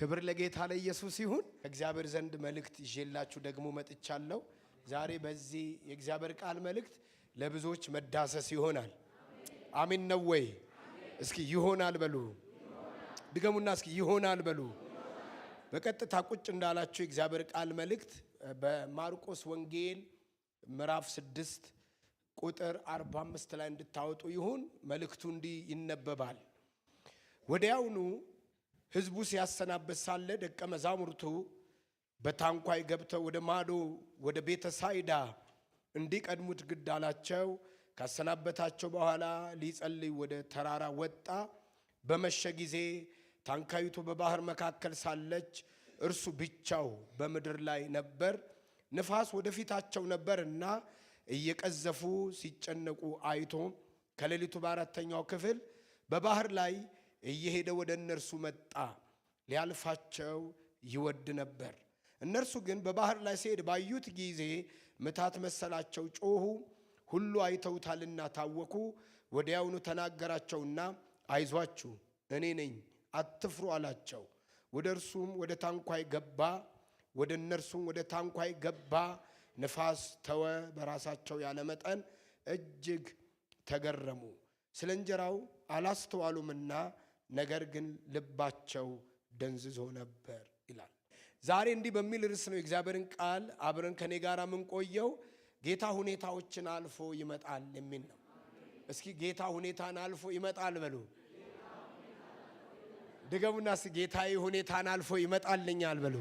ክብር ለጌታ ለኢየሱስ ይሁን። እግዚአብሔር ዘንድ መልእክት ይዤላችሁ ደግሞ መጥቻለሁ። ዛሬ በዚህ የእግዚአብሔር ቃል መልእክት ለብዙዎች መዳሰስ ይሆናል። አሜን ነው ወይ? እስኪ ይሆናል በሉ። ድገሙና እስኪ ይሆናል በሉ። በቀጥታ ቁጭ እንዳላችሁ የእግዚአብሔር ቃል መልእክት በማርቆስ ወንጌል ምዕራፍ 6 ቁጥር 45 ላይ እንድታወጡ ይሁን። መልእክቱ እንዲህ ይነበባል። ወዲያውኑ ሕዝቡ ሲያሰናበት ሳለ ደቀ መዛሙርቱ በታንኳይ ገብተው ወደ ማዶ ወደ ቤተ ሳይዳ እንዲቀድሙት ግድ አላቸው። ካሰናበታቸው በኋላ ሊጸልይ ወደ ተራራ ወጣ። በመሸ ጊዜ ታንኳይቱ በባህር መካከል ሳለች እርሱ ብቻው በምድር ላይ ነበር። ንፋስ ወደፊታቸው ነበርና እየቀዘፉ ሲጨነቁ አይቶ ከሌሊቱ በአራተኛው ክፍል በባህር ላይ እየሄደ ወደ እነርሱ መጣ። ሊያልፋቸው ይወድ ነበር። እነርሱ ግን በባህር ላይ ሲሄድ ባዩት ጊዜ ምታት መሰላቸው፣ ጮኹ። ሁሉ አይተውታልና ታወኩ። ወዲያውኑ ተናገራቸውና አይዟችሁ እኔ ነኝ አትፍሩ አላቸው። ወደ እርሱም ወደ ታንኳይ ገባ። ወደ እነርሱም ወደ ታንኳይ ገባ። ንፋስ ተወ። በራሳቸው ያለ መጠን እጅግ ተገረሙ። ስለ እንጀራው አላስተዋሉምና ነገር ግን ልባቸው ደንዝዞ ነበር ይላል። ዛሬ እንዲህ በሚል ርዕስ ነው የእግዚአብሔርን ቃል አብረን ከኔ ጋር የምንቆየው። ጌታ ሁኔታዎችን አልፎ ይመጣል የሚል ነው። እስኪ ጌታ ሁኔታን አልፎ ይመጣል በሉ። ድገሙና እስኪ ጌታዬ ሁኔታን አልፎ ይመጣልኛል በሉ።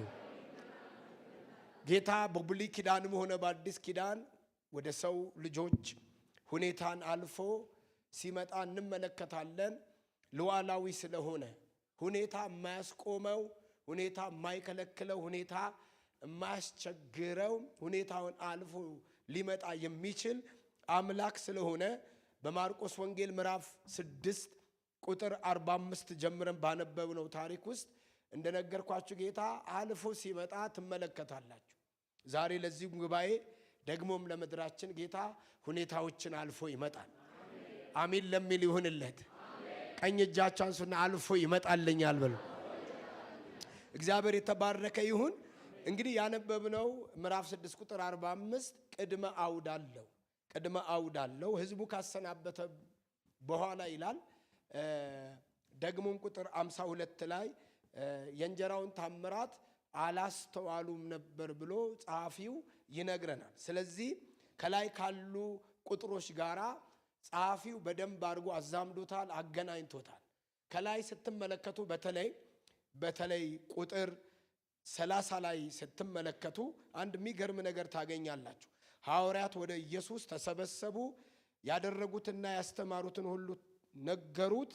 ጌታ በብሉይ ኪዳንም ሆነ በአዲስ ኪዳን ወደ ሰው ልጆች ሁኔታን አልፎ ሲመጣ እንመለከታለን። ሉዓላዊ ስለሆነ ሁኔታ የማያስቆመው፣ ሁኔታ የማይከለክለው፣ ሁኔታ የማያስቸግረው፣ ሁኔታውን አልፎ ሊመጣ የሚችል አምላክ ስለሆነ በማርቆስ ወንጌል ምዕራፍ 6 ቁጥር 45 ጀምረን ባነበብነው ታሪክ ውስጥ እንደነገርኳችሁ ጌታ አልፎ ሲመጣ ትመለከታላችሁ። ዛሬ ለዚህ ጉባኤ ደግሞም ለምድራችን ጌታ ሁኔታዎችን አልፎ ይመጣል። አሜን ለሚል ይሁንለት። ቀኝ እጃችሁ አንሱና አልፎ ይመጣልኛል በሉ። እግዚአብሔር የተባረከ ይሁን። እንግዲህ ያነበብነው ምዕራፍ 6 ቁጥር 45 ቅድመ አውድ አለው። ቅድመ አውድ አለው። ህዝቡ ካሰናበተ በኋላ ይላል። ደግሞም ቁጥር 52 ላይ የእንጀራውን ታምራት አላስተዋሉም ነበር ብሎ ጸሐፊው ይነግረናል። ስለዚህ ከላይ ካሉ ቁጥሮች ጋራ ጸሐፊው በደንብ አድርጎ አዛምዶታል፣ አገናኝቶታል። ከላይ ስትመለከቱ በተለይ ቁጥር 30 ላይ ስትመለከቱ አንድ የሚገርም ነገር ታገኛላችሁ። ሐዋርያት ወደ ኢየሱስ ተሰበሰቡ፣ ያደረጉትና ያስተማሩትን ሁሉ ነገሩት።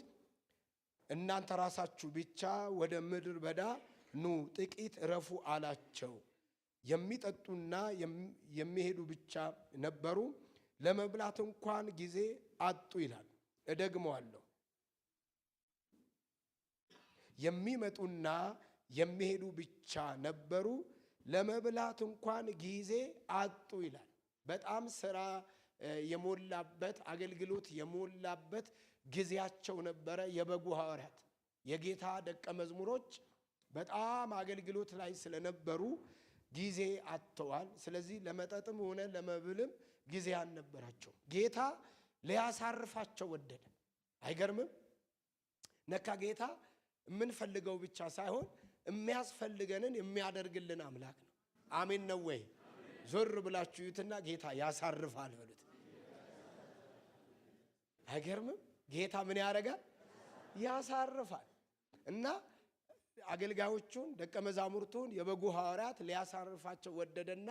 እናንተ ራሳችሁ ብቻ ወደ ምድር በዳ ኑ ጥቂት እረፉ አላቸው። የሚጠጡና የሚሄዱ ብቻ ነበሩ፣ ለመብላት እንኳን ጊዜ አጡ ይላል። እደግመዋለሁ፣ የሚመጡና የሚሄዱ ብቻ ነበሩ፣ ለመብላት እንኳን ጊዜ አጡ ይላል። በጣም ስራ የሞላበት አገልግሎት የሞላበት ጊዜያቸው ነበረ። የበጉ ሐዋርያት የጌታ ደቀ መዝሙሮች በጣም አገልግሎት ላይ ስለነበሩ ጊዜ አጥተዋል። ስለዚህ ለመጠጥም ሆነ ለመብልም ጊዜ አልነበራቸው። ጌታ ሊያሳርፋቸው ወደደ። አይገርምም? ነካ ጌታ የምንፈልገው ብቻ ሳይሆን የሚያስፈልገንን የሚያደርግልን አምላክ ነው። አሜን ነው ወይ? ዞር ብላችሁ እዩትና ጌታ ያሳርፋል በሉት። አይገርምም? ጌታ ምን ያደርጋል? ያሳርፋል። እና አገልጋዮቹን ደቀ መዛሙርቱን የበጉ ሐዋርያት ሊያሳርፋቸው ወደደና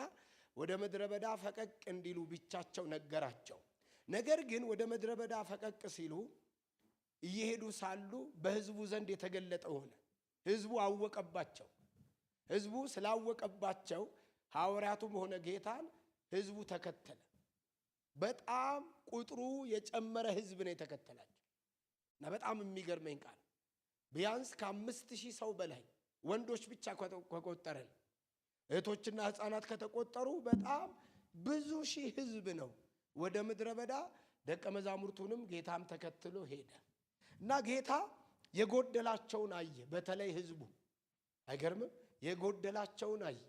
ወደ ምድረ በዳ ፈቀቅ እንዲሉ ብቻቸው ነገራቸው። ነገር ግን ወደ ምድረ በዳ ፈቀቅ ሲሉ እየሄዱ ሳሉ በሕዝቡ ዘንድ የተገለጠ ሆነ። ሕዝቡ አወቀባቸው። ሕዝቡ ስላወቀባቸው ሐዋርያቱም ሆነ ጌታን ሕዝቡ ተከተለ። በጣም ቁጥሩ የጨመረ ሕዝብ ነው የተከተላቸው። እና በጣም የሚገርመኝ ቃል ቢያንስ ከ5000 ሰው በላይ ወንዶች ብቻ ከቆጠረን እህቶችና ሕፃናት ከተቆጠሩ በጣም ብዙ ሺህ ሕዝብ ነው ወደ ምድረ በዳ። ደቀ መዛሙርቱንም ጌታም ተከትሎ ሄደ እና ጌታ የጎደላቸውን አየ። በተለይ ሕዝቡ አይገርምም? የጎደላቸውን አየ።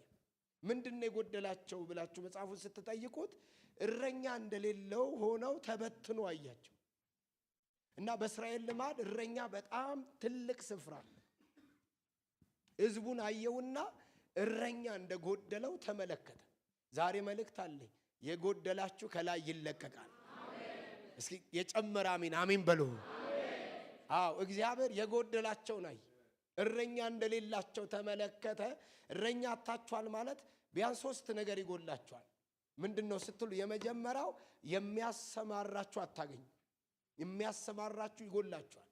ምንድነው የጎደላቸው ብላችሁ መጽሐፉን ስትጠይቁት እረኛ እንደሌለው ሆነው ተበትኖ አያቸው። እና በእስራኤል ልማድ እረኛ በጣም ትልቅ ስፍራ አለ። ሕዝቡን አየውና እረኛ እንደጎደለው ተመለከተ። ዛሬ መልእክት አለኝ። የጎደላችሁ ከላይ ይለቀቃል። እስኪ የጨመረ አሜን አሜን በሉ። አዎ እግዚአብሔር የጎደላቸውን አየ። እረኛ እንደሌላቸው ተመለከተ። እረኛ አታችኋል ማለት ቢያንስ 3 ነገር ይጎላችኋል። ምንድነው ስትሉ የመጀመሪያው የሚያሰማራችሁ አታገኙ። የሚያሰማራችሁ ይጎላችኋል።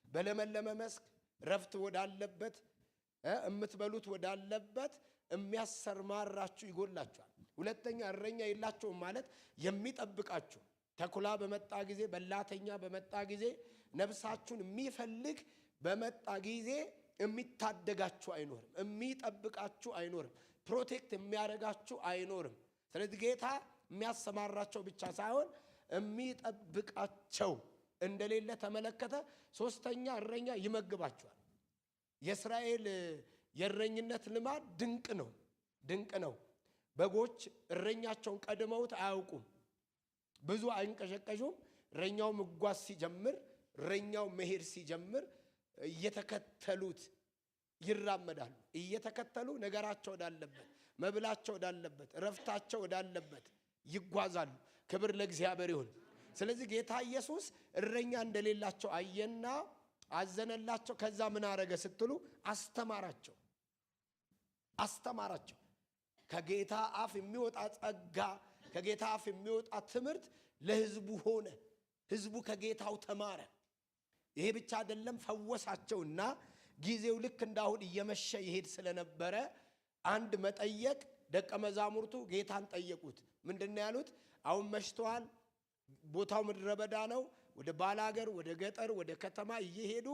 በለመለመ መስክ ረፍት ወዳለበት እምትበሉት ወዳለበት የሚያሰማራችሁ ይጎላችኋል። ሁለተኛ እረኛ የላችሁም ማለት የሚጠብቃችሁ ተኩላ በመጣ ጊዜ፣ በላተኛ በመጣ ጊዜ፣ ነፍሳችሁን የሚፈልግ በመጣ ጊዜ የሚታደጋችሁ አይኖርም፣ የሚጠብቃችሁ አይኖርም፣ ፕሮቴክት የሚያደርጋችሁ አይኖርም። ስለዚህ ጌታ የሚያሰማራቸው ብቻ ሳይሆን የሚጠብቃቸው እንደሌለ ተመለከተ። ሶስተኛ እረኛ ይመግባቸዋል። የእስራኤል የእረኝነት ልማድ ድንቅ ነው፣ ድንቅ ነው። በጎች እረኛቸውን ቀድመውት አያውቁም። ብዙ አይንቀሸቀሹም። እረኛው መጓዝ ሲጀምር፣ እረኛው መሄድ ሲጀምር እየተከተሉት ይራመዳሉ። እየተከተሉ ነገራቸው ወዳለበት፣ መብላቸው ወዳለበት፣ ረፍታቸው ወዳለበት ይጓዛሉ። ክብር ለእግዚአብሔር ይሁን። ስለዚህ ጌታ ኢየሱስ እረኛ እንደሌላቸው አየና አዘነላቸው። ከዛ ምን አረገ ስትሉ አስተማራቸው። አስተማራቸው። ከጌታ አፍ የሚወጣ ጸጋ፣ ከጌታ አፍ የሚወጣ ትምህርት ለሕዝቡ ሆነ። ሕዝቡ ከጌታው ተማረ። ይሄ ብቻ አይደለም፣ ፈወሳቸውና ጊዜው ልክ እንዳሁን እየመሸ ይሄድ ስለነበረ አንድ መጠየቅ ደቀ መዛሙርቱ ጌታን ጠየቁት። ምንድነው ያሉት? አሁን መሽቷል፣ ቦታው ምድረ በዳ ነው። ወደ ባላገር፣ ወደ ገጠር፣ ወደ ከተማ እየሄዱ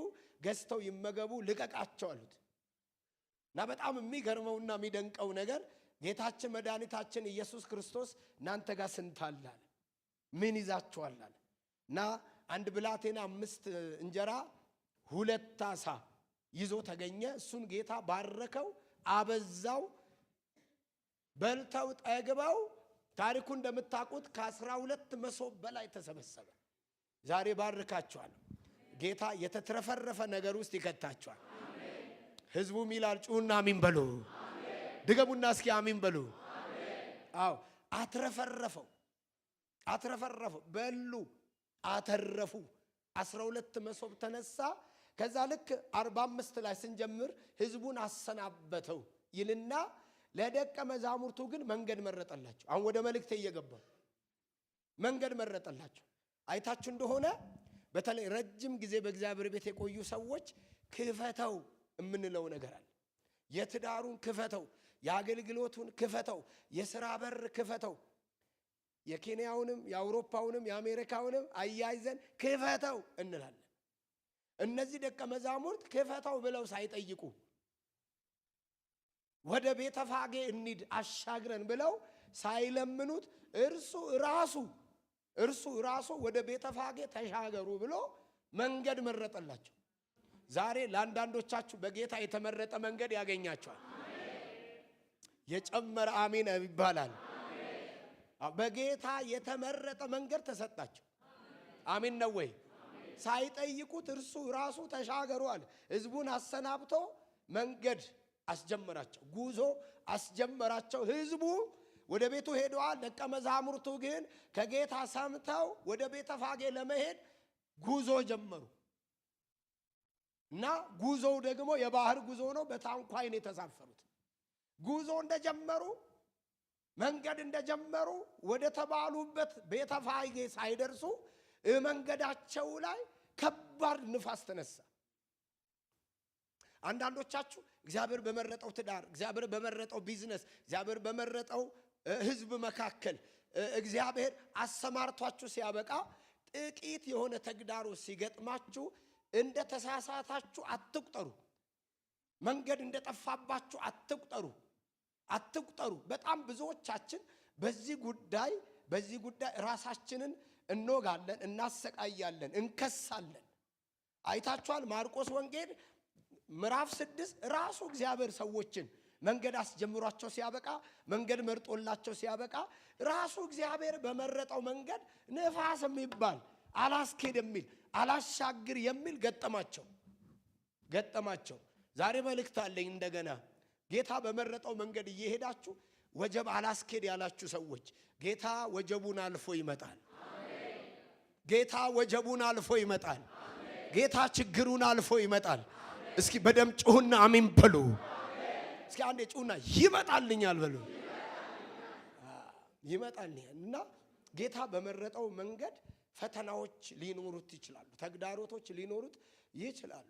ገዝተው ይመገቡ፣ ልቀቃቸው አሉት። እና በጣም የሚገርመውና የሚደንቀው ነገር ጌታችን መድኃኒታችን ኢየሱስ ክርስቶስ እናንተ ጋር ስንት አለ? ምን ይዛችኋል? አለ እና አንድ ብላቴና 5 እንጀራ 2 ዓሣ ይዞ ተገኘ። እሱን ጌታ ባረከው፣ አበዛው። በልተው ጠግበው ታሪኩ እንደምታውቁት ከ12 መሶብ በላይ ተሰበሰበ። ዛሬ ባርካቸዋለሁ። ጌታ የተትረፈረፈ ነገር ውስጥ ይከታቸዋል። ሕዝቡም ይላል ጩሁና አሚን በሉ። ድገሙና እስኪ አሚን በሉ። አዎ አትረፈረፈው፣ አትረፈረፈው። በሉ አተረፉ። 12 መሶብ ተነሳ። ከዛ ልክ 45 ላይ ስንጀምር ሕዝቡን አሰናበተው ይልና ለደቀ መዛሙርቱ ግን መንገድ መረጠላቸው። አሁን ወደ መልእክቴ እየገባው መንገድ መረጠላቸው። አይታችሁ እንደሆነ በተለይ ረጅም ጊዜ በእግዚአብሔር ቤት የቆዩ ሰዎች ክፈተው የምንለው ነገር አለ። የትዳሩን ክፈተው፣ የአገልግሎቱን ክፈተው፣ የሥራ በር ክፈተው፣ የኬንያውንም የአውሮፓውንም የአሜሪካውንም አያይዘን ክፈተው እንላለን። እነዚህ ደቀ መዛሙርት ክፈተው ብለው ሳይጠይቁ ወደ ቤተፋጌ እንሂድ አሻግረን ብለው ሳይለምኑት እርሱ ራሱ ወደ ቤተፋጌ ተሻገሩ ብሎ መንገድ መረጠላቸው። ዛሬ ለአንዳንዶቻችሁ በጌታ የተመረጠ መንገድ ያገኛቸዋል። የጨመረ አሜን ይባላል። በጌታ የተመረጠ መንገድ ተሰጣቸው። አሜን ነው ወይ? ሳይጠይቁት እርሱ ራሱ ተሻገሩ አለ። ሕዝቡን አሰናብቶ መንገድ አስጀመራቸው፣ ጉዞ አስጀመራቸው። ሕዝቡ ወደ ቤቱ ሄደዋል። ደቀ መዛሙርቱ ግን ከጌታ ሰምተው ወደ ቤተፋጌ ለመሄድ ጉዞ ጀመሩ እና ጉዞው ደግሞ የባህር ጉዞ ነው። በታንኳይ ነው የተሳፈሩት። ጉዞ እንደጀመሩ መንገድ እንደጀመሩ ወደ ተባሉበት ቤተፋጌ ሳይደርሱ መንገዳቸው ላይ ከባድ ንፋስ ተነሳ። አንዳንዶቻችሁ እግዚአብሔር በመረጠው ትዳር፣ እግዚአብሔር በመረጠው ቢዝነስ፣ እግዚአብሔር በመረጠው ሕዝብ መካከል እግዚአብሔር አሰማርቷችሁ ሲያበቃ ጥቂት የሆነ ተግዳሮት ሲገጥማችሁ እንደ ተሳሳታችሁ አትቁጠሩ። መንገድ እንደጠፋባችሁ አትቁጠሩ። በጣም ብዙዎቻችን በዚህ ጉዳይ ራሳችንን እንወጋለን፣ እናሰቃያለን፣ እንከሳለን። አይታችኋል። ማርቆስ ወንጌል ምዕራፍ 6 ራሱ እግዚአብሔር ሰዎችን መንገድ አስጀምሯቸው ሲያበቃ መንገድ መርጦላቸው ሲያበቃ ራሱ እግዚአብሔር በመረጠው መንገድ ነፋስ የሚባል አላስኬድ የሚል አላሻግር የሚል ገጠማቸው። ዛሬ መልእክት አለኝ እንደገና ጌታ በመረጠው መንገድ እየሄዳችሁ ወጀብ አላስኬድ ያላችሁ ሰዎች ጌታ ወጀቡን አልፎ ይመጣል። ጌታ ወጀቡን አልፎ ይመጣል። ጌታ ችግሩን አልፎ ይመጣል። እስኪ በደም ጩሁና አሜን በሉ። እስኪ አንዴ ጩሁና ይመጣልኛል በሉ። ይመጣልኛል። እና ጌታ በመረጠው መንገድ ፈተናዎች ሊኖሩት ይችላሉ፣ ተግዳሮቶች ሊኖሩት ይችላሉ።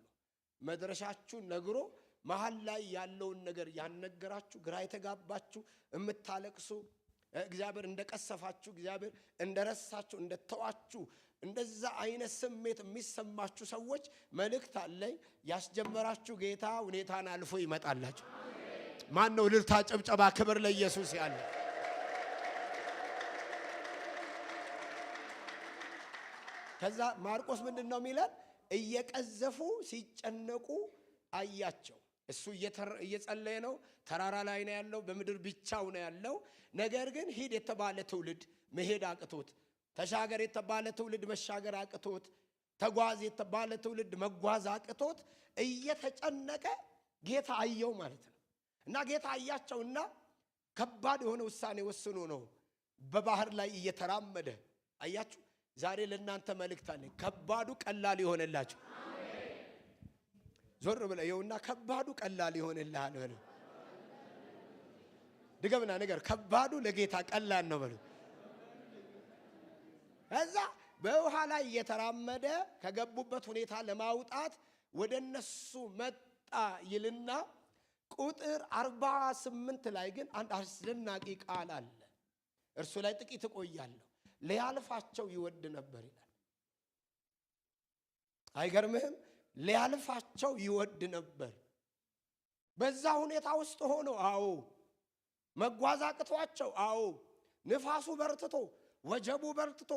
መድረሻችሁን ነግሮ መሃል ላይ ያለውን ነገር ያነገራችሁ ግራ የተጋባችሁ እምታለቅሱ እግዚአብሔር እንደቀሰፋችሁ እግዚአብሔር እንደረሳችሁ እንደተዋችሁ እንደዛ አይነት ስሜት የሚሰማችሁ ሰዎች መልእክት አለኝ። ያስጀመራችሁ ጌታ ሁኔታን አልፎ ይመጣላችሁ። ማን ነው እልልታ ጭብጨባ ክብር ለኢየሱስ ያለ? ከዛ ማርቆስ ምንድነው የሚለን? እየቀዘፉ ሲጨነቁ አያቸው። እሱ እየጸለየ ነው፣ ተራራ ላይ ነው ያለው፣ በምድር ብቻው ነው ያለው። ነገር ግን ሂድ የተባለ ትውልድ መሄድ አቅቶት፣ ተሻገር የተባለ ትውልድ መሻገር አቅቶት፣ ተጓዝ የተባለ ትውልድ መጓዝ አቅቶት እየተጨነቀ ጌታ አየው ማለት ነው። እና ጌታ አያቸውና ከባድ የሆነ ውሳኔ ወስኖ ነው በባህር ላይ እየተራመደ አያችሁ። ዛሬ ለእናንተ መልእክት አለኝ። ከባዱ ቀላል ይሆንላችሁ። ዞር ብለ ይውና ከባዱ ቀላል ይሆንልሃል በሉ። ድገምና ነገር ከባዱ ለጌታ ቀላል ነው በሉ። ከዛ በውሃ ላይ እየተራመደ ከገቡበት ሁኔታ ለማውጣት ወደነሱ መጣ ይልና ቁጥር 48 ላይ ግን አንድ አስደናቂ ቃል አለ። እርሱ ላይ ጥቂት እቆያለሁ። ሊያልፋቸው ይወድ ነበር ይላል። አይገርምህም? ሊያልፋቸው ይወድ ነበር። በዛ ሁኔታ ውስጥ ሆኖ አዎ መጓዝ አቅቷቸው፣ አዎ ንፋሱ በርትቶ ወጀቡ በርትቶ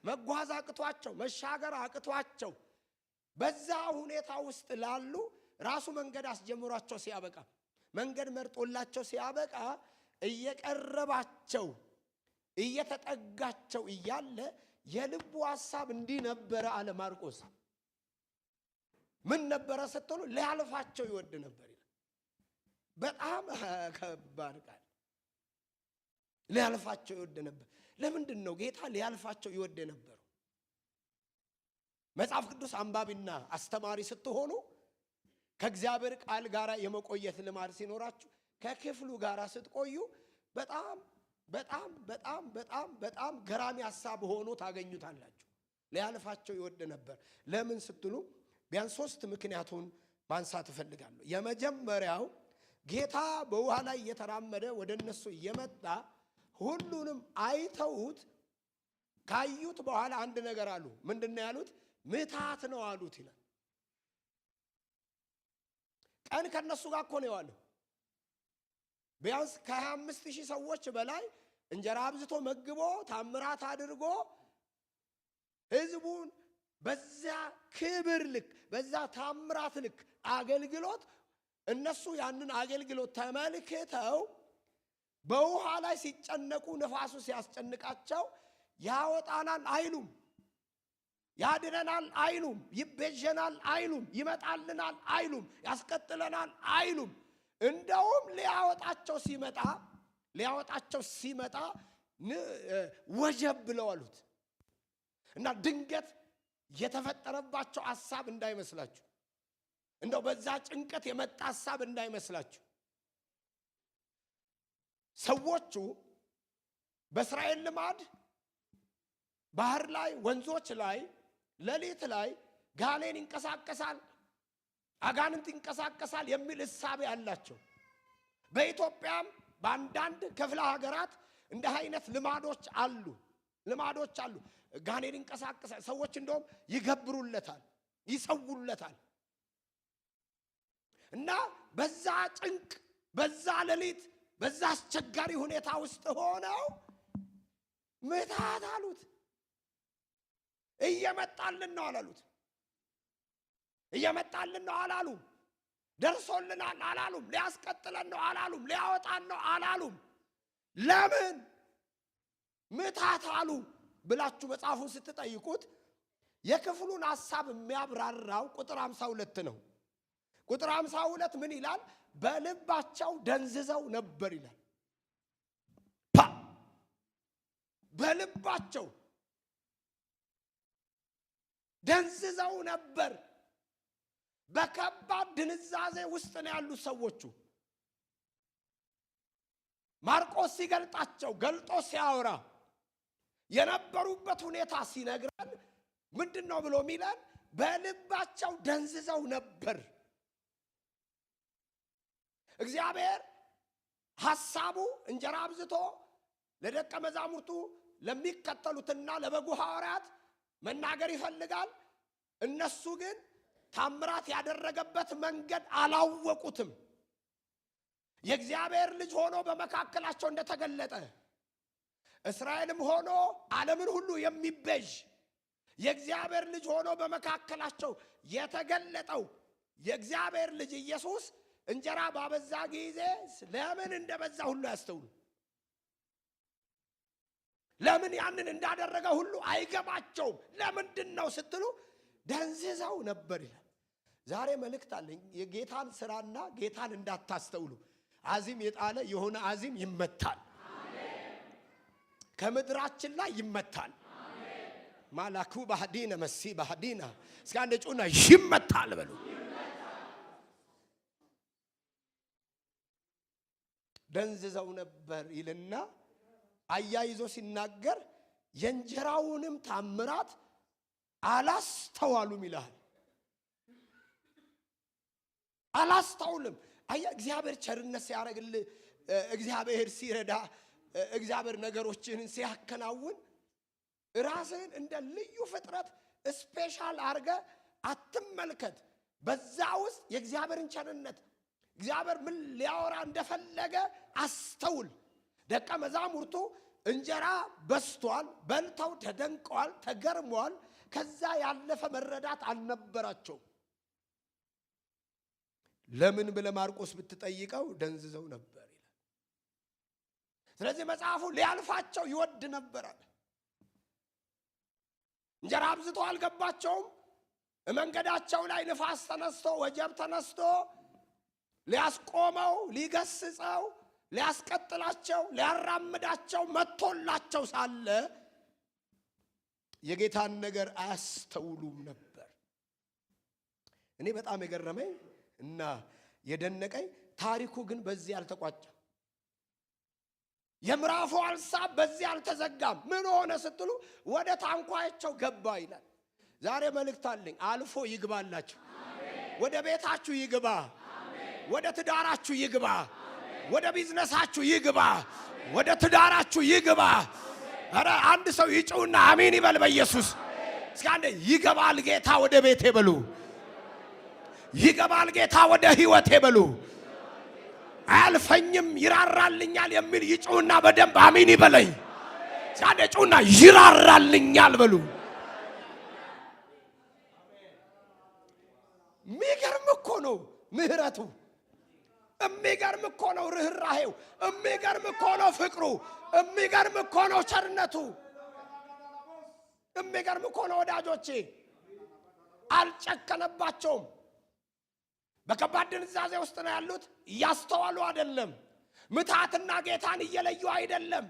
መጓዝ አቅቷቸው መሻገር አቅቷቸው በዛ ሁኔታ ውስጥ ላሉ ራሱ መንገድ አስጀምሯቸው ሲያበቃ መንገድ መርጦላቸው ሲያበቃ እየቀረባቸው እየተጠጋቸው እያለ የልቡ ሐሳብ እንዲህ ነበረ አለ ማርቆስ። ምን ነበረ ስትሉ ሊያልፋቸው ይወድ ነበር ይላል። በጣም ከባድ ቃል። ሊያልፋቸው ይወድ ነበር። ለምንድን ነው ጌታ ሊያልፋቸው ይወድ ነበር? መጽሐፍ ቅዱስ አንባቢና አስተማሪ ስትሆኑ ከእግዚአብሔር ቃል ጋር የመቆየት ልማድ ሲኖራችሁ ከክፍሉ ጋር ስትቆዩ በጣም በጣም በጣም በጣም በጣም ገራሚ ሐሳብ ሆኖ ታገኙታላችሁ። ሊያልፋቸው ይወድ ነበር። ለምን ስትሉ ቢያንስ 3 ምክንያቱን ማንሳት እፈልጋለሁ። የመጀመሪያው ጌታ በውሃ ላይ እየተራመደ ወደነሱ እየመጣ ሁሉንም አይተውት ካዩት በኋላ አንድ ነገር አሉ። ምንድነው ያሉት? ምታት ነው አሉት ይላል። ቀን ከነሱ ጋር እኮ ነው ያለው። ቢያንስ ከ25,000 ሰዎች በላይ እንጀራ አብዝቶ መግቦ ታምራት አድርጎ ህዝቡን በዛ ክብር ልክ በዛ ታምራት ልክ አገልግሎት እነሱ ያንን አገልግሎት ተመልክተው በውሃ ላይ ሲጨነቁ ነፋሱ ሲያስጨንቃቸው ያወጣናል አይሉም፣ ያድነናል አይሉም፣ ይቤዠናል አይሉም፣ ይመጣልናል አይሉም፣ ያስቀጥለናል አይሉም። እንደውም ሊያወጣቸው ሲመጣ ወጀብ ብለው አሉት። እና ድንገት የተፈጠረባቸው ሐሳብ እንዳይመስላችሁ፣ እንደው በዛ ጭንቀት የመጣ ሐሳብ እንዳይመስላችሁ። ሰዎቹ በእስራኤል ልማድ ባህር ላይ ወንዞች ላይ ሌሊት ላይ ጋኔን ይንቀሳቀሳል፣ አጋንንት ይንቀሳቀሳል የሚል እሳቤ አላቸው። በኢትዮጵያም በአንዳንድ ክፍለ ሀገራት እንደ አይነት ልማዶች አሉ። ጋኔን ይንቀሳቀሳል። ሰዎች እንደውም ይገብሩለታል፣ ይሰውለታል። እና በዛ ጭንቅ በዛ ሌሊት በዛ አስቸጋሪ ሁኔታ ውስጥ ሆነው ምታት አሉት። እየመጣልን ነው አላሉት። እየመጣልን ነው አላሉ። ደርሶልናል አላሉም። ሊያስቀጥለን ነው አላሉም። ሊያወጣን ነው አላሉም። ለምን ምታት አሉ ብላችሁ መጽሐፉን ስትጠይቁት የክፍሉን ሐሳብ የሚያብራራው ቁጥር 52 ነው። ቁጥር 52 ምን ይላል? በልባቸው ደንዝዘው ነበር ይላል። በልባቸው ደንዝዘው ነበር። በከባድ ድንዛዜ ውስጥ ነው ያሉት ሰዎቹ። ማርቆስ ሲገልጣቸው ገልጦ ሲያወራ የነበሩበት ሁኔታ ሲነግረን ምንድነው ብሎ ሚላል? በልባቸው ደንዝዘው ነበር። እግዚአብሔር ሐሳቡ እንጀራ አብዝቶ ለደቀ መዛሙርቱ ለሚከተሉትና ለበጉ ሐዋርያት መናገር ይፈልጋል። እነሱ ግን ታምራት ያደረገበት መንገድ አላወቁትም። የእግዚአብሔር ልጅ ሆኖ በመካከላቸው እንደተገለጠ እስራኤልም ሆኖ ዓለምን ሁሉ የሚቤዥ የእግዚአብሔር ልጅ ሆኖ በመካከላቸው የተገለጠው የእግዚአብሔር ልጅ ኢየሱስ እንጀራ ባበዛ ጊዜ ለምን እንደበዛ ሁሉ ያስተውሉ። ለምን ያንን እንዳደረገ ሁሉ አይገባቸውም። ለምንድነው ስትሉ ደንዝዘው ነበር ይላል። ዛሬ መልእክት አለኝ። የጌታን ስራና ጌታን እንዳታስተውሉ አዚም የጣለ የሆነ አዚም ይመታል። ከምድራችን ላይ ይመታል። ማላኩ ባህዲና መሲ ባህዲና እስከ አንድ ጩና ይመታል በሉ። ደንዝዘው ነበር ይልና አያይዞ ሲናገር የእንጀራውንም ታምራት አላስተዋሉም ይላል። አላስተውልም። አያ እግዚአብሔር ቸርነት ሲያረግልህ፣ እግዚአብሔር ሲረዳ፣ እግዚአብሔር ነገሮችን ሲያከናውን ራስህን እንደ ልዩ ፍጥረት ስፔሻል አርገ አትመልከት። በዛ ውስጥ የእግዚአብሔርን ቸርነት እግዚአብሔር ምን ሊያወራ እንደፈለገ አስተውል። ደቀ መዛሙርቱ እንጀራ በስቷል፣ በልተው ተደንቀዋል፣ ተገርመዋል። ከዛ ያለፈ መረዳት አልነበራቸው። ለምን ብለ ማርቆስ ብትጠይቀው ደንዝዘው ነበር ይላል። ስለዚህ መጽሐፉ ሊያልፋቸው ይወድ ነበር። እንጀራ አብዝቶ አልገባቸውም። መንገዳቸው ላይ ንፋስ ተነስቶ ወጀብ ተነስቶ ሊያስቆመው፣ ሊገስጸው፣ ሊያስቀጥላቸው፣ ሊያራምዳቸው መጥቶላቸው ሳለ የጌታን ነገር አያስተውሉም ነበር። እኔ በጣም የገረመኝ እና የደነቀኝ ታሪኩ ግን በዚህ አልተቋጨም። የምዕራፉ ሐሳብ በዚህ አልተዘጋም። ምን ሆነ ስትሉ ወደ ታንኳቸው ገባ ይላል። ዛሬ መልእክት አለኝ። አልፎ ይግባላችሁ። ወደ ቤታችሁ ይግባ፣ ወደ ትዳራችሁ ይግባ፣ ወደ ቢዝነሳችሁ ይግባ፣ ወደ ትዳራችሁ ይግባ። አረ አንድ ሰው ይጩና አሜን ይበል በኢየሱስ። እስኪ አንዴ ይገባል ጌታ ወደ ቤቴ በሉ። ይገባል ጌታ ወደ ህይወቴ በሉ። አያልፈኝም ይራራልኛል የሚል ይጩና በደንብ አሜን ይበለኝ። እስኪ ጩና ይራራልኛል በሉ። የሚገርም እኮ ነው ምህረቱ፣ የሚገርም እኮ ነው ርህራሄው፣ የሚገርም እኮ ነው ፍቅሩ፣ የሚገርም እኮ ነው ቸርነቱ፣ የሚገርም እኮ ነው ወዳጆቼ። አልጨከነባቸውም። በከባድ ድንዛዜ ውስጥ ነው ያሉት። እያስተዋሉ አይደለም። ምታትና ጌታን እየለዩ አይደለም።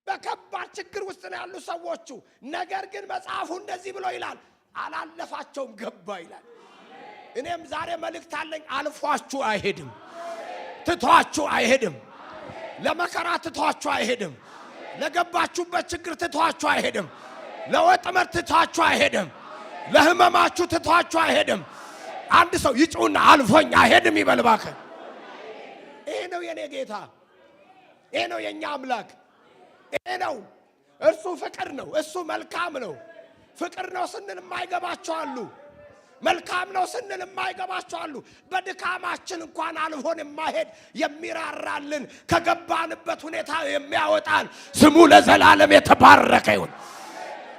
በከባድ ችግር ውስጥ ነው ያሉ ሰዎቹ። ነገር ግን መጽሐፉ እንደዚህ ብሎ ይላል፣ አላለፋቸውም፣ ገባ ይላል። እኔም ዛሬ መልእክት አለኝ። አልፏችሁ አይሄድም፣ ትቷችሁ አይሄድም፣ ለመከራ ትቷችሁ አይሄድም፣ ለገባችሁበት ችግር ትቷችሁ አይሄድም፣ ለወጥመድ ትቷችሁ አይሄድም፣ ለህመማችሁ ትቷችሁ አይሄድም። አንድ ሰው ይጩና አልፎኝ አይሄድም ይበል እባክህ። ይሄ ነው የኔ ጌታ፣ ይሄ ነው የኛ አምላክ፣ ይሄ ነው እርሱ። ፍቅር ነው እሱ፣ መልካም ነው። ፍቅር ነው ስንል የማይገባቸው አሉ። መልካም ነው ስንል የማይገባቸው አሉ። በድካማችን እንኳን አልሆን የማይሄድ የሚራራልን፣ ከገባንበት ሁኔታ የሚያወጣን ስሙ ለዘላለም የተባረከ ይሁን።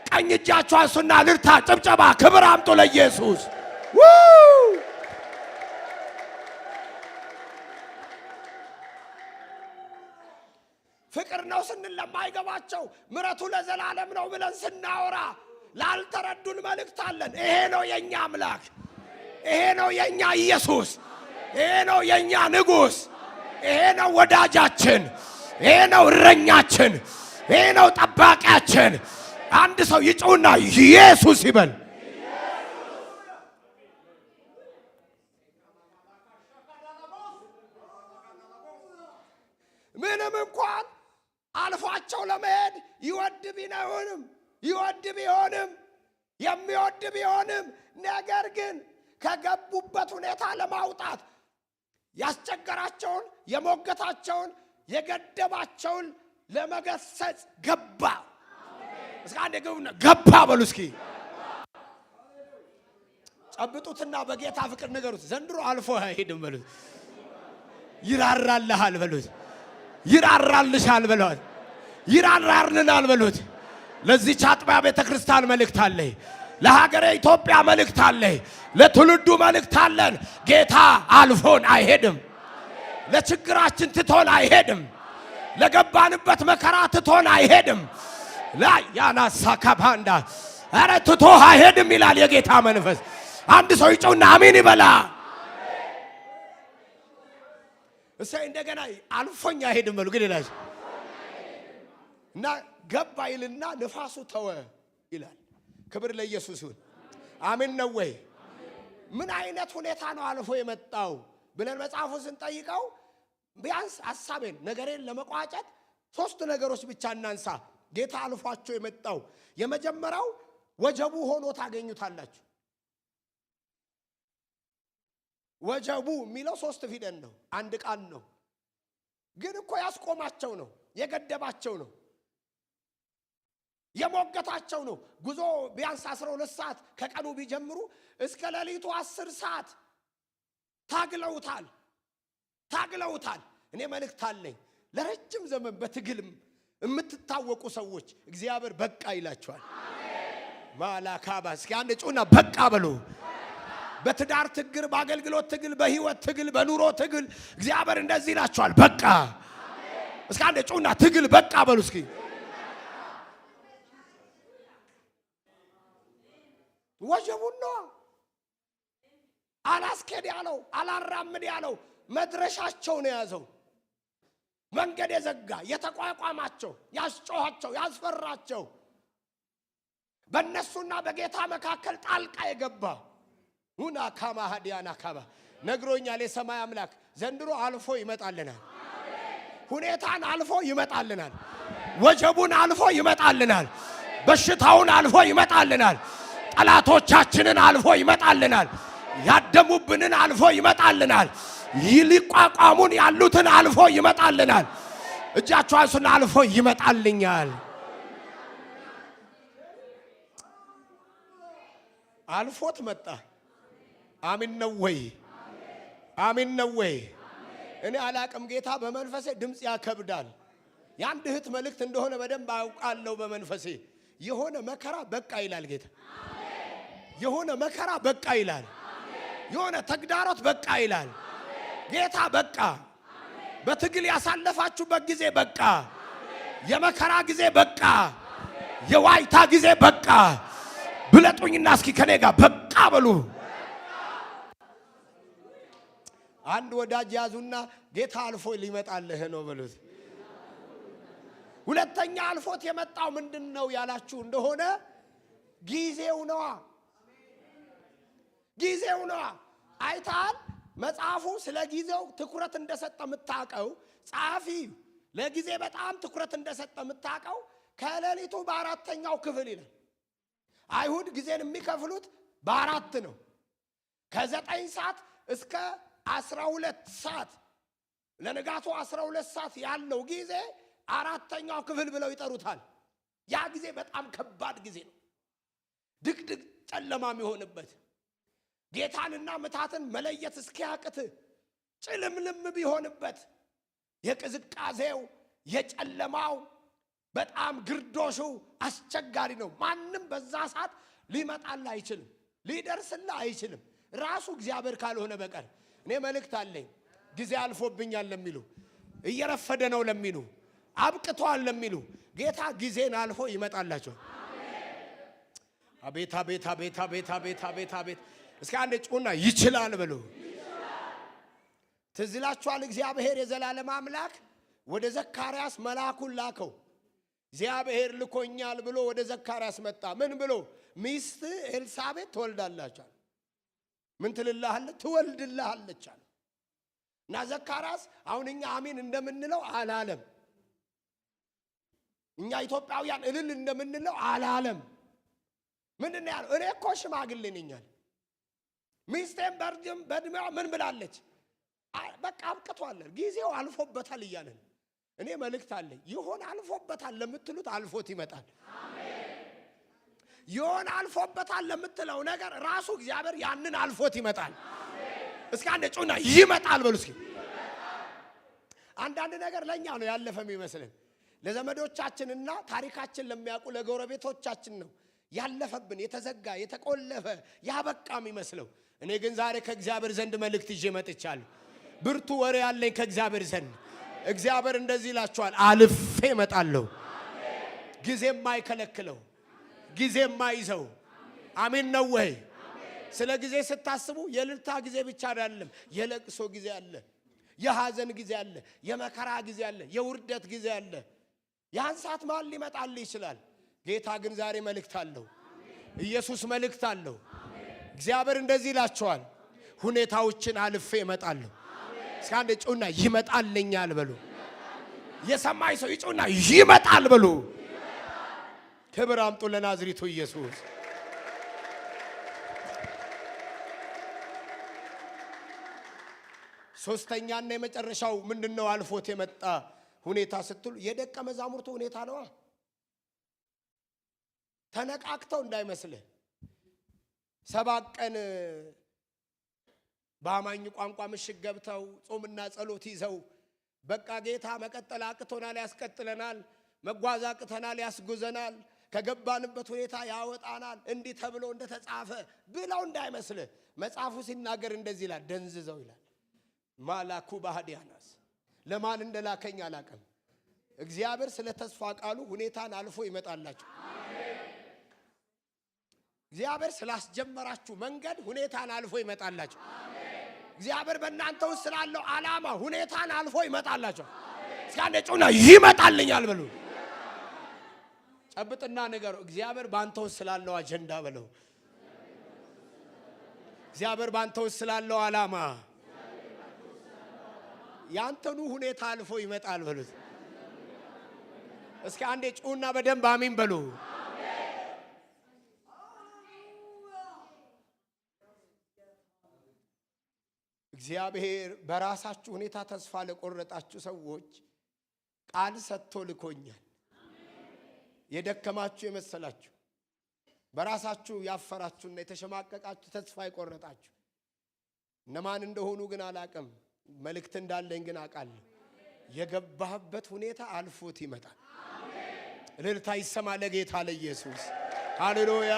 ቀኝ እጃችሁ አንሱና ልልታ፣ ጭብጨባ፣ ክብር አምጡ ለኢየሱስ። ፍቅር ነው ስንል ለማይገባቸው ምሕረቱ ለዘላለም ነው ብለን ስናወራ ላልተረዱን መልእክት አለን። ይሄ ነው የኛ አምላክ፣ ይሄ ነው የኛ ኢየሱስ፣ ይሄ ነው የኛ ንጉሥ፣ ይሄ ነው ወዳጃችን፣ ይሄ ነው እረኛችን፣ ይሄ ነው ጠባቂያችን። አንድ ሰው ይጮህና ኢየሱስ ይበል። ምንም እንኳን አልፏቸው ለመሄድ ይወድ ቢሆንም የሚወድ ቢሆንም ነገር ግን ከገቡበት ሁኔታ ለማውጣት ያስቸገራቸውን፣ የሞገታቸውን፣ የገደባቸውን ለመገሰጽ ገባ። እስኪ አንዴ ገባ በሉ እስኪ። ጨብጡትና በጌታ ፍቅር ንገሩት። ዘንድሮ አልፎ አይሄድም በሉት። ይራራልሃል በሉት። ይራራልሻል በሉት። ይራራልናል በሉት። ለዚህች አጥቢያ ቤተክርስቲያን መልእክት አለ። ለሀገሬ ኢትዮጵያ መልእክት አለ። ለትውልዱ መልእክት አለን። ጌታ አልፎን አይሄድም። ለችግራችን ትቶን አይሄድም። ለገባንበት መከራ ትቶን አይሄድም። ያናሳ ከባንዳ አረ ትቶ አይሄድም ይላል የጌታ መንፈስ። አንድ ሰው ይጮህና አሜን ይበላ። እሰይ እንደገና አልፎኝ አይሄድም በሉ ግን ይላል እና ገባ ይልና ንፋሱ ተወ ይላል። ክብር ለኢየሱስ ይሁን። አሜን ነው ወይ? ምን አይነት ሁኔታ ነው አልፎ የመጣው ብለን መጽሐፉን ስንጠይቀው ቢያንስ ሐሳቤን ነገሬን ለመቋጨት 3 ነገሮች ብቻ እናንሳ። ጌታ አልፏቸው የመጣው የመጀመሪያው ወጀቡ ሆኖ ታገኙታላችሁ። ወጀቡ የሚለው 3 ፊደል ነው፣ አንድ ቃል ነው። ግን እኮ ያስቆማቸው ነው፣ የገደባቸው ነው፣ የሞገታቸው ነው። ጉዞ ቢያንስ 12 ሰዓት ከቀኑ ቢጀምሩ እስከ ሌሊቱ 10 ሰዓት ታግለውታል። እኔ መልእክት አለኝ ለረጅም ዘመን በትግልም የምትታወቁ ሰዎች እግዚአብሔር በቃ ይላችኋል። ማላካባ እስኪ አንድ ጩና በቃ በሉ። በትዳር ትግል፣ በአገልግሎት ትግል፣ በህይወት ትግል፣ በኑሮ ትግል እግዚአብሔር እንደዚህ ይላችኋል በቃ። እስኪ አንድ ጩና ትግል በቃ በሉ እስኪ። ወጀቡን ነው አላስኬድ ያለው፣ አላራምድ ያለው መድረሻቸው ነው ያዘው። መንገድ የዘጋ የተቋቋማቸው፣ ያስጮኋቸው፣ ያስፈራቸው በእነሱና በጌታ መካከል ጣልቃ የገባ ሁና ካማ ሀዲያና ካባ ነግሮኛል የሰማይ አምላክ። ዘንድሮ አልፎ ይመጣልናል። ሁኔታን አልፎ ይመጣልናል። ወጀቡን አልፎ ይመጣልናል። በሽታውን አልፎ ይመጣልናል። ጠላቶቻችንን አልፎ ይመጣልናል። ያደሙብንን አልፎ ይመጣልናል። ሊቋቋሙን ያሉትን አልፎ ይመጣልናል። እጃችሁ አንሱና አልፎ ይመጣልኛል። አልፎት መጣ። አሜን ነው ወይ? አሜን ነው ወይ? እኔ አላቅም። ጌታ በመንፈሴ ድምጽ ያከብዳል። የአንድ እህት መልእክት እንደሆነ በደንብ አውቃለሁ። በመንፈሴ የሆነ መከራ በቃ ይላል ጌታ። የሆነ መከራ በቃ ይላል። የሆነ ተግዳሮት በቃ ይላል ጌታ። በቃ በትግል ያሳለፋችሁበት ጊዜ በቃ፣ የመከራ ጊዜ በቃ፣ የዋይታ ጊዜ በቃ። ብለጡኝና እስኪ ከኔ ጋር በቃ በሉ። አንድ ወዳጅ ያዙና ጌታ አልፎ ሊመጣልህ ነው በሉት። ሁለተኛ አልፎት የመጣው ምንድነው ያላችሁ እንደሆነ ጊዜው ነዋ። ጊዜው ነዋ። አይታል መጽሐፉ ስለ ጊዜው ትኩረት እንደሰጠ የምታውቀው ጻፊ ለጊዜ በጣም ትኩረት እንደሰጠ የምታውቀው ከሌሊቱ በአራተኛው ክፍል ይላል። አይሁድ ጊዜን የሚከፍሉት በአራት ነው። ከ9 ሰዓት እስከ 12 ሰዓት ለንጋቱ 12 ሰዓት ያለው ጊዜ አራተኛው ክፍል ብለው ይጠሩታል። ያ ጊዜ በጣም ከባድ ጊዜ ነው። ድቅድቅ ጨለማ የሚሆንበት ጌታንና ምታትን መለየት እስኪያቅት ጭልምልም ቢሆንበት የቅዝቃዜው የጨለማው በጣም ግርዶሹ አስቸጋሪ ነው። ማንም በዛ ሰዓት ሊመጣልህ አይችልም፣ ሊደርስልህ አይችልም ራሱ እግዚአብሔር ካልሆነ በቀር። እኔ መልእክት አለኝ ጊዜ አልፎብኛል ለሚሉ፣ እየረፈደ ነው ለሚሉ፣ አብቅቷል ለሚሉ ጌታ ጊዜን አልፎ ይመጣላቸው። አቤት አቤት አቤት አቤት አቤት አቤት አቤት። እስኪ አንድ ጩና ይችላል ብሎ ትዝ ይላችኋል። እግዚአብሔር የዘላለም አምላክ ወደ ዘካርያስ መልአኩን ላከው። እግዚአብሔር ልኮኛል ብሎ ወደ ዘካርያስ መጣ። ምን ብሎ? ሚስት ኤልሳቤጥ ትወልዳላችሁ። ምን ትልልሃለች? ትወልድልሃለች አለ። እና ዘካርያስ አሁን እኛ አሜን እንደምንለው አላለም። እኛ ኢትዮጵያውያን እልል እንደምንለው አላለም። ምንድን ነው ያለው? እኔ እኮ ሽማግሌ ነኝ አለ። ሚስቴም በእድሜዋ ምን ብላለች? በቃ አብቅቷል፣ ጊዜው አልፎበታል እያለን እኔ መልእክት አለኝ። ይሆን አልፎበታል ለምትሉት አልፎት ይመጣል። ይሆን አልፎበታል ለምትለው ነገር ራሱ እግዚአብሔር ያንን አልፎት ይመጣል። እስኪ አንድ ጩና ይመጣል በሉ እስኪ። አንዳንድ ነገር ለኛ ነው ያለፈ የሚመስልን፣ ለዘመዶቻችንና ታሪካችን ለሚያውቁ ለጎረቤቶቻችን ነው ያለፈብን፣ የተዘጋ የተቆለፈ ያበቃ የሚመስለው። እኔ ግን ዛሬ ከእግዚአብሔር ዘንድ መልእክት ይዤ መጥቻለሁ። ብርቱ ወሬ ያለኝ ከእግዚአብሔር ዘንድ። እግዚአብሔር እንደዚህ ይላችኋል፣ አልፌ እመጣለሁ። ጊዜ የማይከለክለው ጊዜ የማይዘው። አሜን ነው ወይ? ስለ ጊዜ ስታስቡ የልልታ ጊዜ ብቻ አይደለም፣ የለቅሶ ጊዜ አለ፣ የሐዘን ጊዜ አለ፣ የመከራ ጊዜ አለ፣ የውርደት ጊዜ አለ። ያን ሰዓት ማን ሊመጣል ይችላል? ጌታ ግን ዛሬ መልእክት አለው። ኢየሱስ መልእክት አለው። እግዚአብሔር እንደዚህ ይላችኋል፣ ሁኔታዎችን አልፌ እመጣለሁ። እስኪ አንድ ጩና ይመጣልኛል በሉ። የሰማይ ሰው ይጩና ይመጣል በሉ። ክብር አምጡ ለናዝሪቱ ኢየሱስ። ሶስተኛና የመጨረሻው ምንድነው? አልፎት የመጣ ሁኔታ ስትሉ የደቀ መዛሙርቱ ሁኔታ ነው። ተነቃቅተው እንዳይመስልህ 7 ቀን በአማኝ ቋንቋ ምሽግ ገብተው ጾምና ጸሎት ይዘው በቃ ጌታ መቀጠል አቅቶናል፣ ያስቀጥለናል፣ መጓዝ አቅተናል፣ ያስጉዘናል፣ ከገባንበት ሁኔታ ያወጣናል፣ እንዲህ ተብሎ እንደተጻፈ ብለው እንዳይመስልህ። መጽሐፉ ሲናገር እንደዚህ ይላል፣ ደንዝዘው ይላል። ማላኩ ባህዲያናስ ለማን እንደላከኝ አላቀም። እግዚአብሔር ስለ ተስፋ ቃሉ ሁኔታን አልፎ ይመጣላችሁ። እግዚአብሔር ስላስጀመራችሁ መንገድ ሁኔታን አልፎ ይመጣላችሁ። እግዚአብሔር በእናንተ ውስጥ ስላለው ዓላማ ሁኔታን አልፎ ይመጣላችሁ። እስካንደ ጩና ይመጣልኛል በሉ። ጨብጥና ነገሩ እግዚአብሔር ባንተ ውስጥ ስላለው አጀንዳ በለው። እግዚአብሔር ባንተ ውስጥ ስላለው ዓላማ ያንተኑ ሁኔታ አልፎ ይመጣል በሉት። እስኪ አንዴ ጩና በደንብ አሜን በሉ። እግዚአብሔር በራሳችሁ ሁኔታ ተስፋ ለቆረጣችሁ ሰዎች ቃል ሰጥቶ ልኮኛል። የደከማችሁ የመሰላችሁ በራሳችሁ ያፈራችሁና የተሸማቀቃችሁ ተስፋ የቆረጣችሁ እነማን እንደሆኑ ግን አላቅም። መልእክት እንዳለኝ ግን አውቃለሁ። የገባህበት ሁኔታ አልፎት ይመጣል። እልልታ ይሰማ ለጌታ ለኢየሱስ። ሃሌሉያ።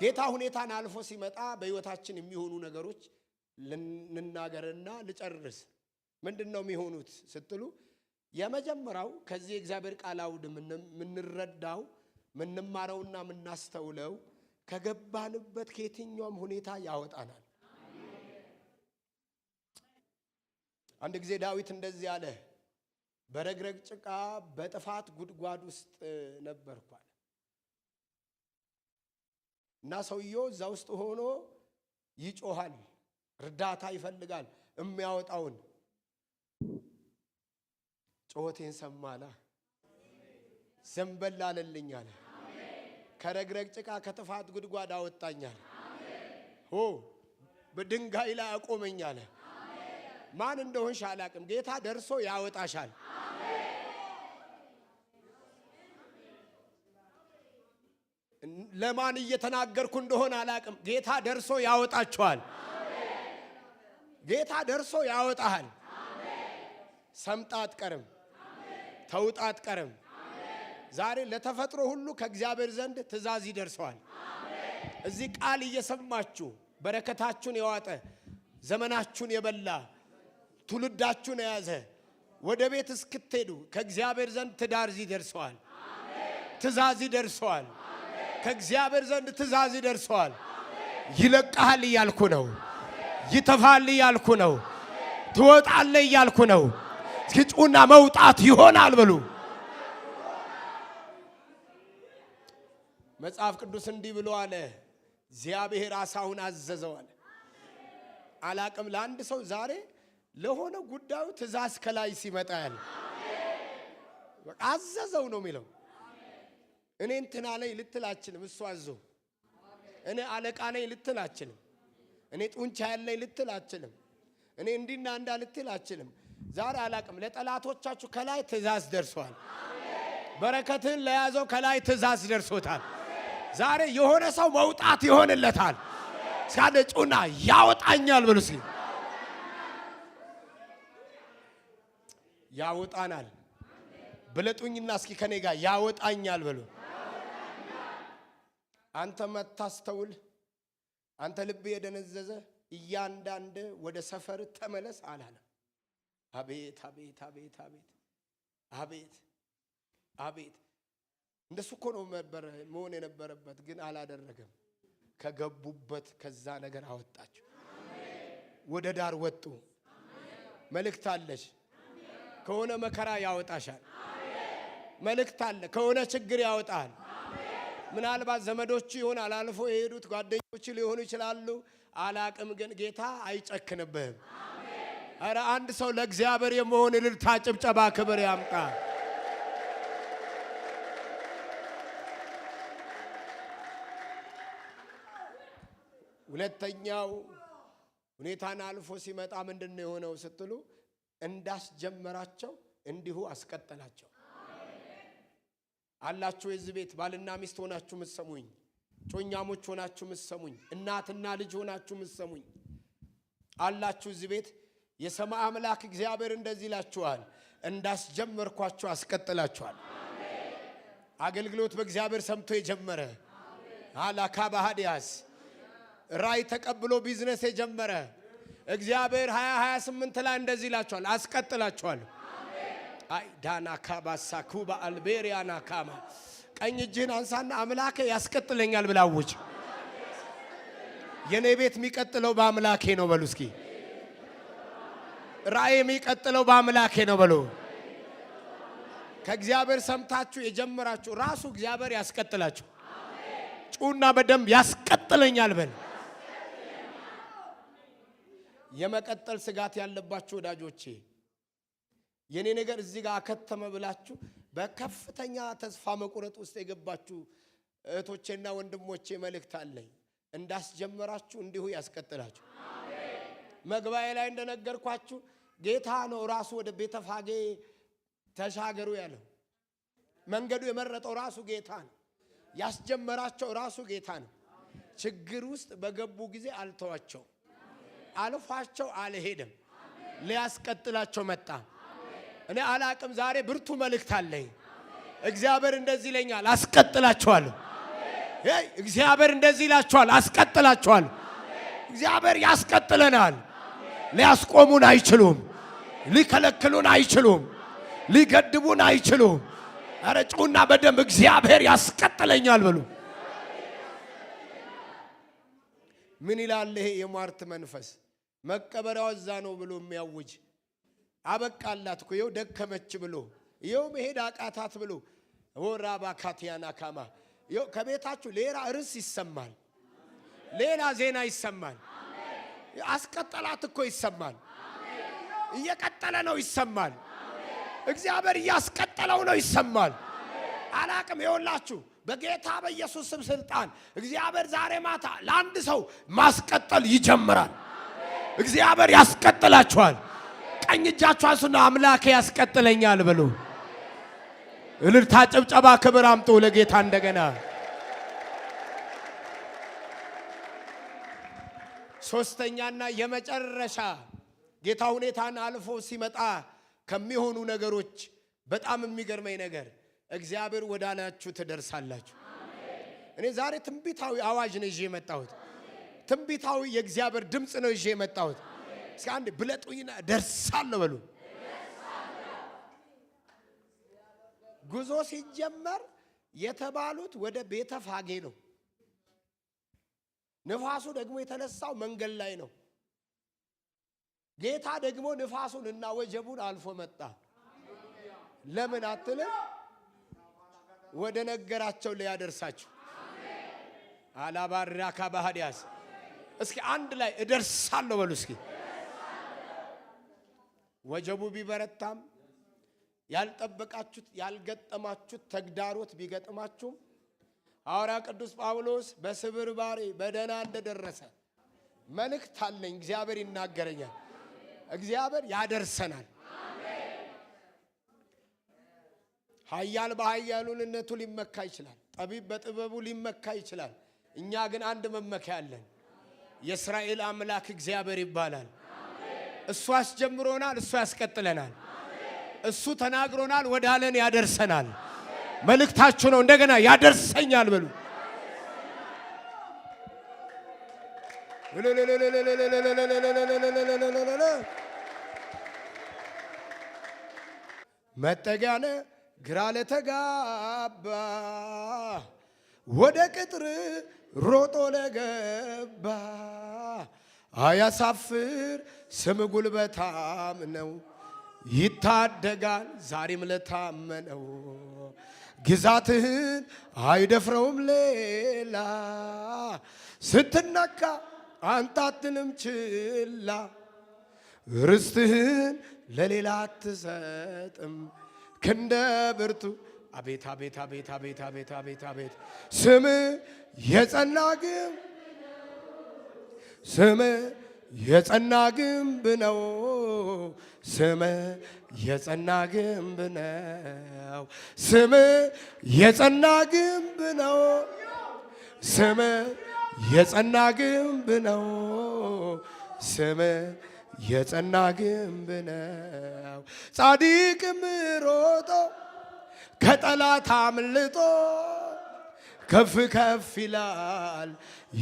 ጌታ ሁኔታን አልፎ ሲመጣ በህይወታችን የሚሆኑ ነገሮች ልንናገርና ልጨርስ። ምንድነው የሚሆኑት ስትሉ የመጀመሪያው ከዚህ እግዚአብሔር ቃል አውድ ምንረዳው ምንማረውና ምናስተውለው ከገባንበት ከየትኛውም ሁኔታ ያወጣናል። አንድ ጊዜ ዳዊት እንደዚህ አለ፣ በረግረግ ጭቃ በጥፋት ጉድጓድ ውስጥ ነበርኳል። እና ሰውየው እዛ ውስጥ ሆኖ ይጮሃል፣ እርዳታ ይፈልጋል። የሚያወጣውን ጮቴን ሰማላ፣ ዘንበል አለልኝ አለ። ከረግረግ ጭቃ ከጥፋት ጉድጓድ አወጣኛል። በድንጋይ ላይ አቆመኛል። ማን እንደሆንሽ አላቅም፣ ጌታ ደርሶ ያወጣሻል። ለማን እየተናገርኩ እንደሆነ አላቅም፣ ጌታ ደርሶ ያወጣችኋል። ጌታ ደርሶ ያወጣሃል። ሰምጣ አትቀርም፣ ተውጣ አትቀርም። ዛሬ ለተፈጥሮ ሁሉ ከእግዚአብሔር ዘንድ ትእዛዝ ይደርሰዋል። እዚህ ቃል እየሰማችሁ በረከታችሁን የዋጠ ዘመናችሁን የበላ ትውልዳችሁን የያዘ ወደ ቤት እስክትሄዱ ከእግዚአብሔር ዘንድ ትዳር ይደርሰዋል። ትእዛዝ ይደርሰዋል። ከእግዚአብሔር ዘንድ ትእዛዝ ይደርሰዋል። ይለቅሃል እያልኩ ነው። ይተፋል እያልኩ ነው። ትወጣለህ እያልኩ ነው። እስኪ ጩና መውጣት ይሆናል በሉ። መጽሐፍ ቅዱስ እንዲህ ብሎ አለ። እግዚአብሔር አሳውን አዘዘው አለ። አላቅም ለአንድ ሰው ዛሬ ለሆነ ጉዳዩ ትእዛዝ ከላይ ሲመጣ ያለ አዘዘው ነው የሚለው። እኔ እንትና ነኝ ልትል አትችልም። እሱ አዞ እኔ አለቃ ነኝ ልትል አትችልም። እኔ ጡንቻ ያለኝ ልትል አትችልም። እኔ እንዲና እንዳ ልትል አትችልም። ዛሬ አላቅም ለጠላቶቻችሁ ከላይ ትእዛዝ ደርሷል። በረከትን ለያዘው ከላይ ትእዛዝ ደርሶታል። ዛሬ የሆነ ሰው መውጣት ይሆንለታል። እስካደ ጩና ያወጣኛል ብሉ። እስኪ ያወጣናል ብለጡኝና እስኪ ከኔ ጋር ያወጣኛል ብሉ። አንተ መታስተውል፣ አንተ ልብ የደነዘዘ እያንዳንድ ወደ ሰፈር ተመለስ አላለም። አቤት አቤት አቤት አቤት አቤት አቤት። እንደሱ እኮ ነው መሆን የነበረበት፣ ግን አላደረገም። ከገቡበት ከዛ ነገር አወጣቸው። ወደ ዳር ወጡ። መልእክት አለሽ። ከሆነ መከራ ያወጣሻል። መልእክት አለ። ከሆነ ችግር ያወጣል። ምናልባት ዘመዶች ይሆናል አልፎ የሄዱት ጓደኞች ሊሆኑ ይችላሉ። አላቅም፣ ግን ጌታ አይጨክንብህም። አረ አንድ ሰው ለእግዚአብሔር የመሆን እልልታ፣ ጭብጨባ፣ ክብር ያምጣ። ሁለተኛው ሁኔታን አልፎ ሲመጣ ምንድነው የሆነው ስትሉ እንዳስጀመራቸው እንዲሁ አስቀጠላቸው። አላችሁ የዚህ ቤት ባልና ሚስት ሆናችሁ ምሰሙኝ፣ ጮኛሞች ሆናችሁ ምሰሙኝ፣ እናትና ልጅ ሆናችሁ ምሰሙኝ አላችሁ እዚህ ቤት። የሰማይ አምላክ እግዚአብሔር እንደዚህ ይላችኋል፣ እንዳስጀመርኳችሁ አስቀጥላችኋል። አገልግሎት በእግዚአብሔር ሰምቶ የጀመረ አላካ ባህዲያስ ራይ ተቀብሎ ቢዝነስ የጀመረ እግዚአብሔር 2028 ላይ እንደዚህ ይላችኋል፣ አስቀጥላችኋል። አይ ዳና ካባሳ ኩባ አልቤሪያና ካማ ቀኝ እጅህን አንሳና አምላኬ ያስቀጥለኛል ብላውጭ። የኔ ቤት የሚቀጥለው በአምላኬ ነው በሉ። እስኪ ራእይ የሚቀጥለው በአምላኬ ነው በሉ። ከእግዚአብሔር ሰምታችሁ የጀመራችሁ ራሱ እግዚአብሔር ያስቀጥላችሁ። ጩና በደንብ ያስቀጥለኛል በል። የመቀጠል ስጋት ያለባችሁ ወዳጆቼ የኔ ነገር እዚህ ጋር አከተመ ብላችሁ በከፍተኛ ተስፋ መቁረጥ ውስጥ የገባችሁ እህቶቼና ወንድሞቼ መልእክት አለኝ። እንዳስጀመራችሁ እንዲሁ ያስቀጥላችሁ። መግባኤ ላይ እንደነገርኳችሁ ጌታ ነው ራሱ ወደ ቤተፋጌ ተሻገሩ ያለው። መንገዱ የመረጠው ራሱ ጌታ ነው። ያስጀመራቸው ራሱ ጌታ ነው። ችግር ውስጥ በገቡ ጊዜ አልተዋቸው፣ አልፏቸው አልሄደም፣ ሊያስቀጥላቸው መጣ። እኔ አላቅም ዛሬ ብርቱ መልእክት አለኝ። እግዚአብሔር እንደዚህ ይለኛል፣ አስቀጥላችኋለሁ። እግዚአብሔር እንደዚህ ይላችኋል፣ አስቀጥላችኋለሁ። እግዚአብሔር ያስቀጥለናል። ሊያስቆሙን አይችሉም፣ ሊከለክሉን አይችሉም፣ ሊገድቡን አይችሉም። አረ ጩና በደንብ እግዚአብሔር ያስቀጥለኛል በሉ። ምን ይላል ይሄ የሟርት መንፈስ? መቀበሪያው እዛ ነው ብሎ የሚያውጅ አበቃላት እኮ ይኸው ደከመች ብሎ ይኸው መሄድ አቃታት ብሎ ወራባ ካቲያና ካማ ይኸው ከቤታችሁ ሌላ ርዕስ ይሰማል፣ ሌላ ዜና ይሰማል። አስቀጠላት እኮ ይሰማል። እየቀጠለ ነው ይሰማል። እግዚአብሔር እያስቀጠለው ነው ይሰማል። አላቅም ይኸውላችሁ በጌታ በኢየሱስ ስም ስልጣን እግዚአብሔር ዛሬ ማታ ለአንድ ሰው ማስቀጠል ይጀምራል። እግዚአብሔር ያስቀጥላችኋል። ቀኝ እጃችሁ አንሱና አምላኬ ያስቀጥለኛል በሉ። እልልታ፣ ጭብጨባ፣ ክብር አምጡ ለጌታ እንደገና። ሶስተኛና የመጨረሻ ጌታ ሁኔታን አልፎ ሲመጣ ከሚሆኑ ነገሮች በጣም የሚገርመኝ ነገር እግዚአብሔር ወዳላችሁ ትደርሳላችሁ። እኔ ዛሬ ትንቢታዊ አዋጅ ነው ይዤ የመጣሁት። ትንቢታዊ የእግዚአብሔር ድምጽ ነው ይዤ የመጣሁት። እስኪ አንዴ ብለጡኝና ደርሳለሁ በሉ። ጉዞ ሲጀመር የተባሉት ወደ ቤተ ፋጌ ነው። ንፋሱ ደግሞ የተነሳው መንገድ ላይ ነው። ጌታ ደግሞ ንፋሱን እና ወጀቡን አልፎ መጣ። ለምን አትልም? ወደ ነገራቸው ሊያደርሳችሁ። አላባራካ ባህዲያስ እስኪ አንድ ላይ እደርሳለሁ በሉ እስኪ። ወጀቡ ቢበረታም ያልጠበቃችሁት ያልገጠማችሁት ተግዳሮት ቢገጥማችሁ ሐዋርያ ቅዱስ ጳውሎስ በስብርባሪ በደህና እንደደረሰ መልእክት አለኝ። እግዚአብሔር ይናገረኛል። እግዚአብሔር ያደርሰናል። ኃያል በኃያሉነቱ ሊመካ ይችላል። ጠቢብ በጥበቡ ሊመካ ይችላል። እኛ ግን አንድ መመኪያ አለን። የእስራኤል አምላክ እግዚአብሔር ይባላል። እሱ አስጀምሮናል፣ እሱ ያስቀጥለናል። እሱ ተናግሮናል፣ ወደ አለን ያደርሰናል። መልእክታችሁ ነው። እንደገና ያደርሰኛል በሉ። መጠጊያነ ግራ ለተጋባ ወደ ቅጥር ሮጦ ለገባ አያሳፍር ስም ጉልበታም ነው። ይታደጋል ዛሬም ለታመነው። ግዛትህን አይደፍረውም ሌላ። ስትነካ አንተ አትልም ችላ። ርስትህን ለሌላ አትሰጥም። ክንደ ብርቱ አቤት አቤት አቤት አቤት አቤት አቤት አቤት። ስም የጸና ግንብ ስም የጸና ግንብ ነው። ስም የጸና ግንብ ነው። ስም የጸና ግንብ ነው። ስም የጸና ግንብ ነው። ስም የጸና ግንብ ነው። ጻድቅም ሮጦ ከጠላት አምልጦ ከፍ ከፍ ይላል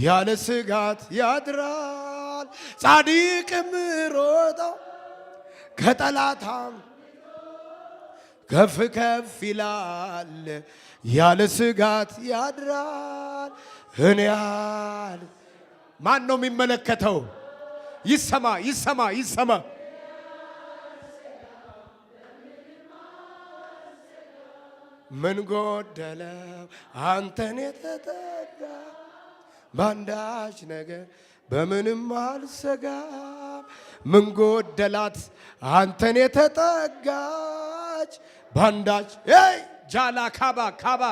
ያለ ስጋት ያድራል። ጻድቅም ሮጦ ከጠላታም ከፍ ከፍ ይላል ያለ ስጋት ያድራል። እኔ ያል ማን ነው የሚመለከተው? ይሰማ ይሰማ ይሰማ። ምን ጎደለው አንተን የተጠጋ ባንዳች ነገር በምንም አልሰጋም። ምን ጎደላት አንተን የተጠጋች ባንዳች ጃላ ካባ ካባ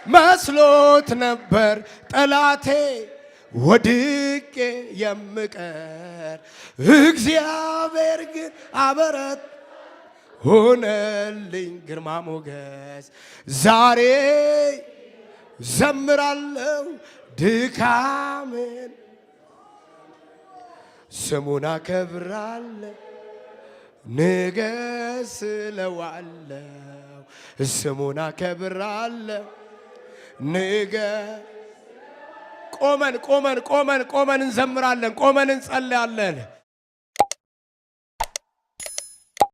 መስሎት ነበር ጠላቴ ወድቄ የምቀር። እግዚአብሔር ግን አበረት ሆነልኝ ግርማ ሞገስ። ዛሬ ዘምራለሁ ድካምን ስሙን አከብራለሁ ንገስ እለዋለሁ ስሙን አከብራለሁ ንገ ቆመን ቆመን ቆመን ቆመን እንዘምራለን። ቆመን እንጸልያለን።